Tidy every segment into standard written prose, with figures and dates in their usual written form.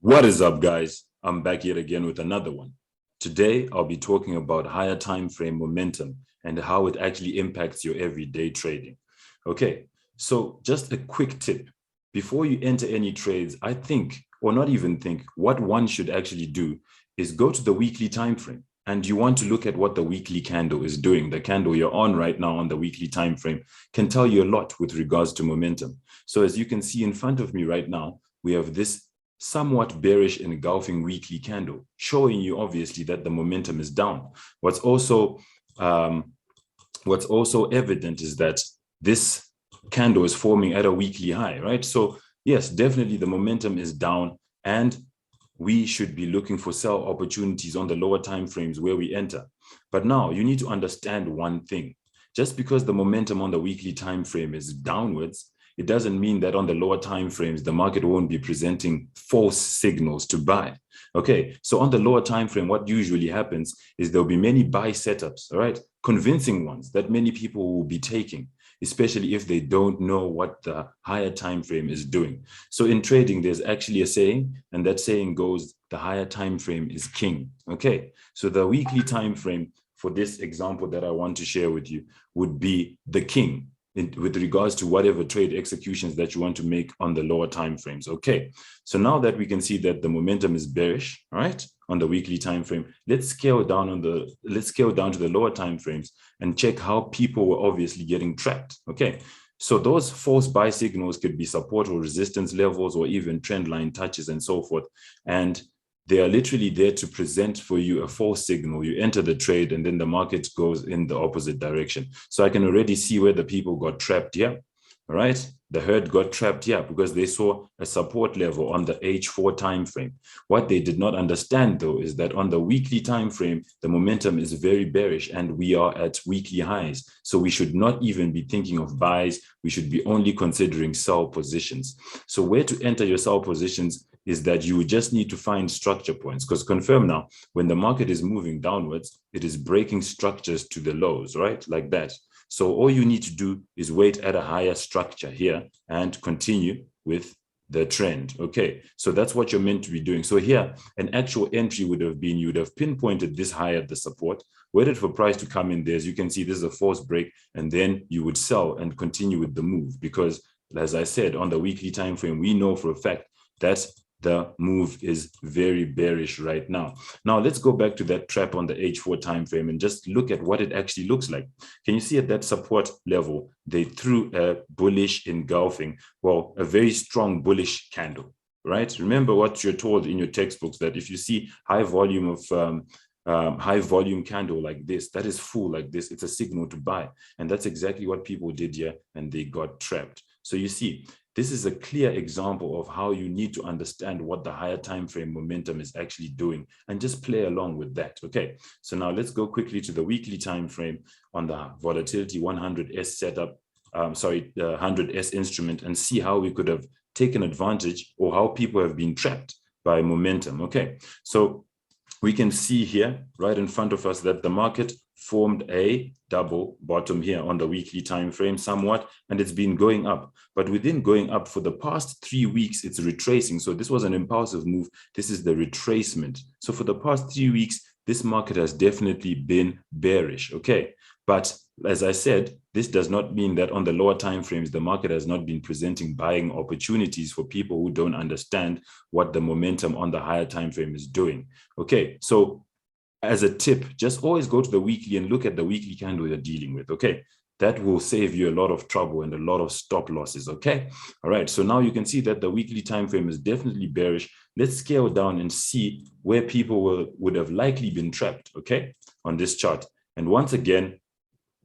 What is up, guys? I'm back yet again with another one. Today, I'll be talking about higher time frame momentum and how it actually impacts your everyday trading. Okay, so just a quick tip. Before you enter any trades, I think, or not even think, what one should actually do is go to the weekly time frame. And you want to look at what the weekly candle is doing. The candle you're on right now on the weekly time frame can tell you a lot with regards to momentum. So as you can see in front of me right now, we have this somewhat bearish engulfing weekly candle, showing you obviously that the momentum is down. What's also evident is that this candle is forming at a weekly high, right? So yes, definitely the momentum is down, and we should be looking for sell opportunities on the lower time frames where we enter. But now you need to understand one thing. Just because the momentum on the weekly time frame is downwards, it doesn't mean that on the lower time frames, the market won't be presenting false signals to buy. Okay, so on the lower time frame, what usually happens is there'll be many buy setups, all right? Convincing ones that many people will be taking, especially if they don't know what the higher time frame is doing. So in trading, there's actually a saying, and that saying goes, the higher time frame is king. Okay, so the weekly time frame for this example that I want to share with you would be the king with regards to whatever trade executions that you want to make on the lower time frames. Okay, so now that we can see that the momentum is bearish, right, on the weekly time frame, let's scale down to the lower time frames and check how people were obviously getting trapped. Okay, so those false buy signals could be support or resistance levels or even trend line touches and so forth, and they are literally there to present for you a false signal. You enter the trade and then the market goes in the opposite direction. So I can already see where the people got trapped here. All right, the herd got trapped here because they saw a support level on the H4 time frame. What they did not understand, though, is that on the weekly time frame, the momentum is very bearish and we are at weekly highs. So we should not even be thinking of buys. We should be only considering sell positions. So where to enter your sell positions is that you just need to find structure points, because confirm now, when the market is moving downwards, it is breaking structures to the lows, right? Like that. So all you need to do is wait at a higher structure here and continue with the trend. Okay, so that's what you're meant to be doing. So here, an actual entry would have been, you would have pinpointed this high at the support, waited for price to come in there. As you can see, this is a false break, and then you would sell and continue with the move. Because as I said, on the weekly time frame, we know for a fact that the move is very bearish right now. Now let's go back to that trap on the H4 time frame and just look at what it actually looks like. Can you see at that support level, they threw a bullish engulfing, well, a very strong bullish candle, right? Remember what you're told in your textbooks, that if you see high volume candle like this, that is full like this, it's a signal to buy. And that's exactly what people did here, and they got trapped. So you see, this is a clear example of how you need to understand what the higher time frame momentum is actually doing and just play along with that. Okay, so now let's go quickly to the weekly time frame on the Volatility 100S setup, the 100S instrument, and see how we could have taken advantage, or how people have been trapped by momentum. Okay, so we can see here right in front of us that the market formed a double bottom here on the weekly time frame somewhat, and it's been going up. But within going up for the past 3 weeks, it's retracing. So this was an impulsive move. This is the retracement. So for the past 3 weeks, this market has definitely been bearish. Okay, but as I said, this does not mean that on the lower time frames, the market has not been presenting buying opportunities for people who don't understand what the momentum on the higher time frame is doing. Okay, so as a tip, just always go to the weekly and look at the weekly candle you're dealing with. Okay, that will save you a lot of trouble and a lot of stop losses. Okay, all right, so now you can see that the weekly time frame is definitely bearish. Let's scale down and see where people would have likely been trapped, okay, on this chart. And once again,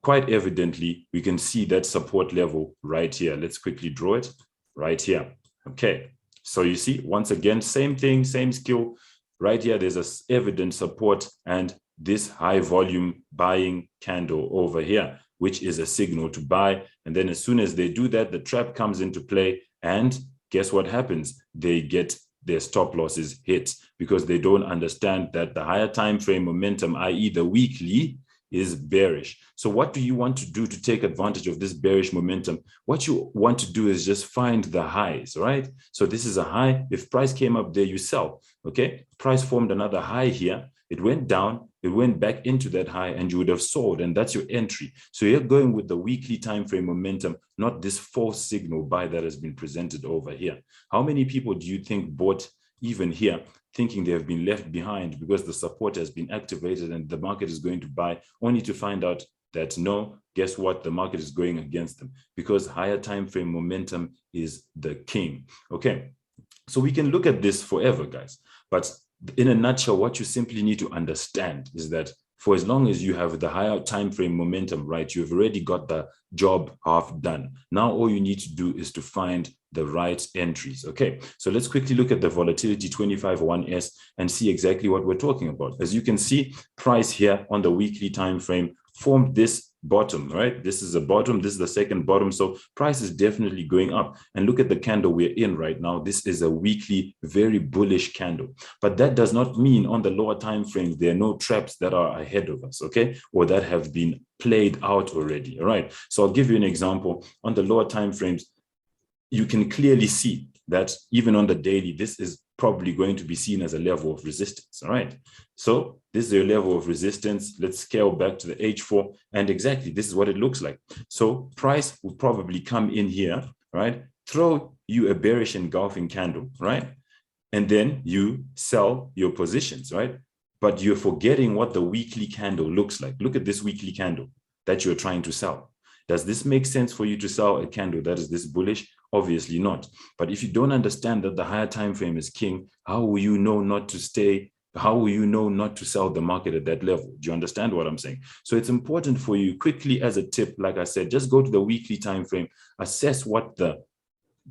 quite evidently, we can see that support level right here. Let's quickly draw it right here. Okay, so you see, once again, same thing, same skill. Right here, there's a evident support and this high volume buying candle over here, which is a signal to buy. And then as soon as they do that, the trap comes into play, and guess what happens? They get their stop losses hit because they don't understand that the higher time frame momentum, i.e. the weekly, is bearish. So what do you want to do to take advantage of this bearish momentum? What you want to do is just find the highs, right? So this is a high. If price came up there, you sell, okay? Price formed another high here. It went down, it went back into that high, and you would have sold, and that's your entry. So you're going with the weekly time frame momentum, not this false signal buy that has been presented over here. How many people do you think bought even here, thinking they have been left behind because the support has been activated and the market is going to buy, only to find out that no, guess what? The market is going against them, because higher time frame momentum is the king. Okay, so we can look at this forever, guys, but in a nutshell, what you simply need to understand is that for as long as you have the higher time frame momentum, right, you've already got the job half done. Now all you need to do is to find the right entries. Okay, so let's quickly look at the volatility 25-1S and see exactly what we're talking about. As you can see, price here on the weekly time frame formed this bottom, right? This is a bottom, this is the second bottom. So price is definitely going up. And look at the candle we're in right now. This is a weekly, very bullish candle. But that does not mean on the lower time frame there are no traps that are ahead of us, okay? Or that have been played out already, all right? So I'll give you an example. On the lower time frames, you can clearly see that even on the daily, this is probably going to be seen as a level of resistance, all right? So this is your level of resistance. Let's scale back to the H4, and exactly this is what it looks like. So price will probably come in here, right? Throw you a bearish engulfing candle, right? And then you sell your positions, right? But you're forgetting what the weekly candle looks like. Look at this weekly candle that you're trying to sell. Does this make sense for you to sell a candle that is this bullish? Obviously not. But if you don't understand that the higher time frame is king, how will you know not to stay? How will you know not to sell the market at that level? Do you understand what I'm saying? So it's important for you, quickly as a tip, like I said, just go to the weekly time frame, assess what the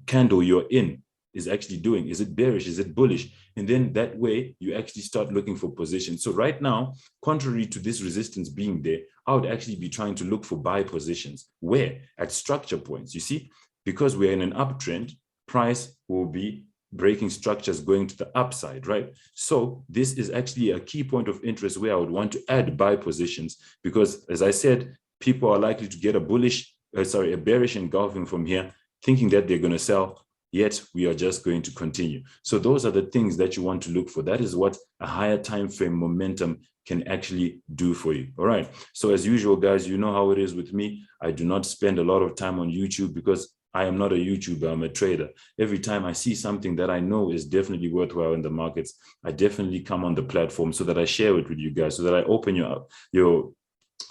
candle you're in is actually doing. Is it bearish? Is it bullish? And then that way you actually start looking for positions. So right now, contrary to this resistance being there, I would actually be trying to look for buy positions. Where? At structure points. You see, because we're in an uptrend, price will be breaking structures going to the upside, right? So this is actually a key point of interest where I would want to add buy positions, because as I said, people are likely to get a bearish engulfing from here, thinking that they're going to sell, yet we are just going to continue. So those are the things that you want to look for. That is what a higher time frame momentum can actually do for you. All right. So as usual, guys, you know how it is with me. I do not spend a lot of time on YouTube because I am not a YouTuber, I'm a trader. Every time I see something that I know is definitely worthwhile in the markets, I definitely come on the platform so that I share it with you guys, so that I open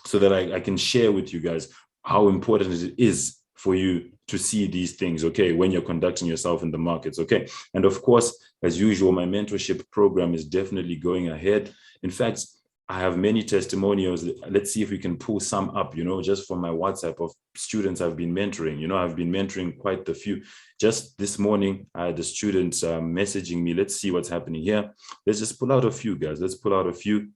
so that I can share with you guys how important it is for you to see these things, okay, when you're conducting yourself in the markets, okay? And of course, as usual, my mentorship program is definitely going ahead. In fact, I have many testimonials. Let's see if we can pull some up, just from my WhatsApp of students I've been mentoring. I've been mentoring quite a few. Just this morning, I had the students messaging me. Let's see what's happening here. Let's just pull out a few, guys. Let's pull out a few.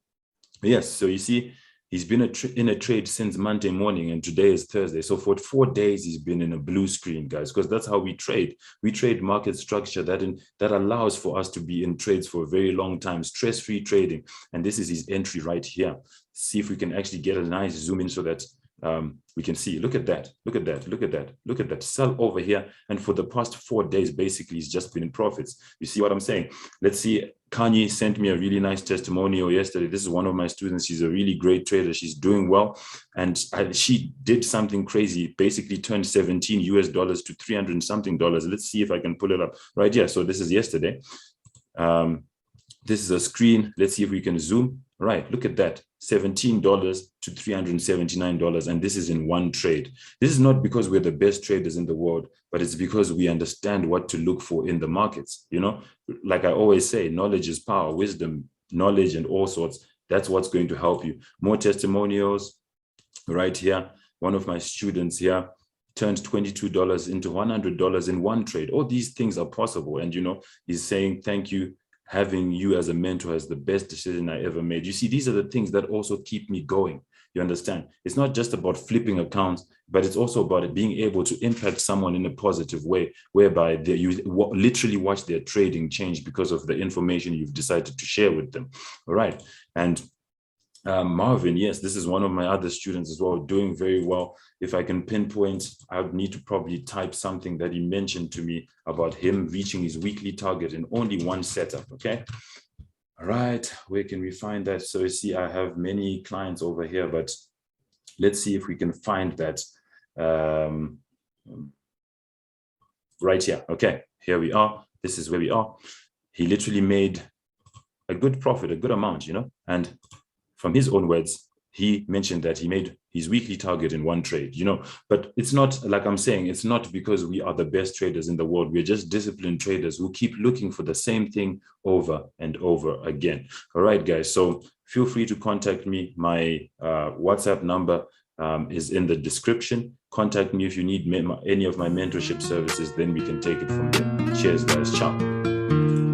Yes, so you see, he's been in a trade since Monday morning, and today is Thursday. So for 4 days, he's been in a blue screen, guys, because that's how we trade. We trade market structure that allows for us to be in trades for a very long time, stress-free trading. And this is his entry right here. See if we can actually get a nice zoom in so that we can see. Look at that. Look at that. Look at that. Look at that. Sell over here. And for the past 4 days, basically, he's just been in profits. You see what I'm saying? Let's see. Kanye sent me a really nice testimonial yesterday. This is one of my students. She's a really great trader. She's doing well. And she did something crazy, basically turned $17 to 300 and something dollars. Let's see if I can pull it up right here. So this is yesterday. This is a screen. Let's see if we can zoom. Right, look at that, $17 to $379, and this is in one trade. This is not because we're the best traders in the world, but it's because we understand what to look for in the markets. Like I always say, knowledge is power, wisdom, knowledge, and all sorts. That's what's going to help you. More testimonials right here. One of my students here turned $22 into $100 in one trade. All these things are possible. And, he's saying, thank you. Having you as a mentor is the best decision I ever made. You see, these are the things that also keep me going. You understand? It's not just about flipping accounts, but it's also about it being able to impact someone in a positive way, whereby you literally watch their trading change because of the information you've decided to share with them. All right. And Marvin, yes, this is one of my other students as well, doing very well. If I can pinpoint, I would need to probably type something that he mentioned to me about him reaching his weekly target in only one setup, okay? All right, where can we find that? So you see, I have many clients over here, but let's see if we can find that right here. Okay, here we are. This is where we are. He literally made a good profit, a good amount, and from his own words, he mentioned that he made his weekly target in one trade, but it's not, like I'm saying, it's not because we are the best traders in the world. We're just disciplined traders who keep looking for the same thing over and over again. All right, guys. So feel free to contact me. My WhatsApp number is in the description. Contact me if you need any of my mentorship services, then we can take it from there. Cheers, guys. Ciao.